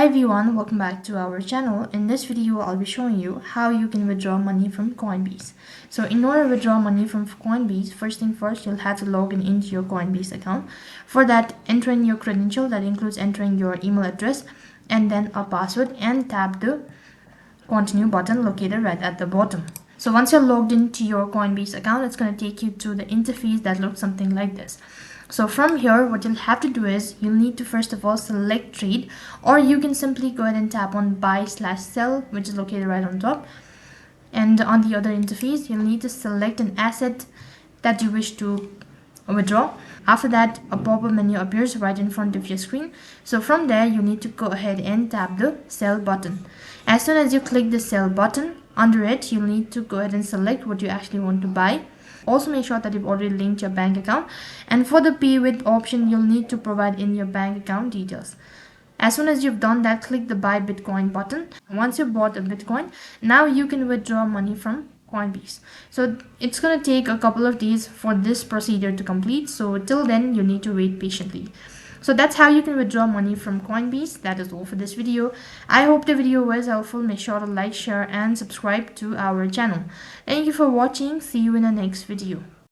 Hi everyone, welcome back to our channel. In this video, I'll be showing you how you can withdraw money from Coinbase. So in order to withdraw money from Coinbase, first thing first, you'll have to log into your Coinbase account. For that, enter in your credential. That includes entering your email address and then a password, and tap the continue button located right at the bottom. So once you're logged into your Coinbase account, it's going to take you to the interface that looks something like this. So from here, what you'll have to do is you'll need to first of all select trade, or you can simply go ahead and tap on buy/sell, which is located right on top. And on the other interface, you'll need to select an asset that you wish to withdraw. After that, a pop-up menu appears right in front of your screen. So from there, you need to go ahead and tap the sell button. As soon as you click the sell button, under it, you'll need to go ahead and select what you actually want to buy. Also make sure that you've already linked your bank account, and for the pay with option, you'll need to provide in your bank account details. As soon as you've done that, click the buy Bitcoin button. Once you've bought a Bitcoin, now you can withdraw money from Coinbase. So it's going to take a couple of days for this procedure to complete. So till then, you need to wait patiently. So that's how you can withdraw money from Coinbase. That is all for this video. I hope the video was helpful. Make sure to like, share and subscribe to our channel. Thank you for watching. See you in the next video.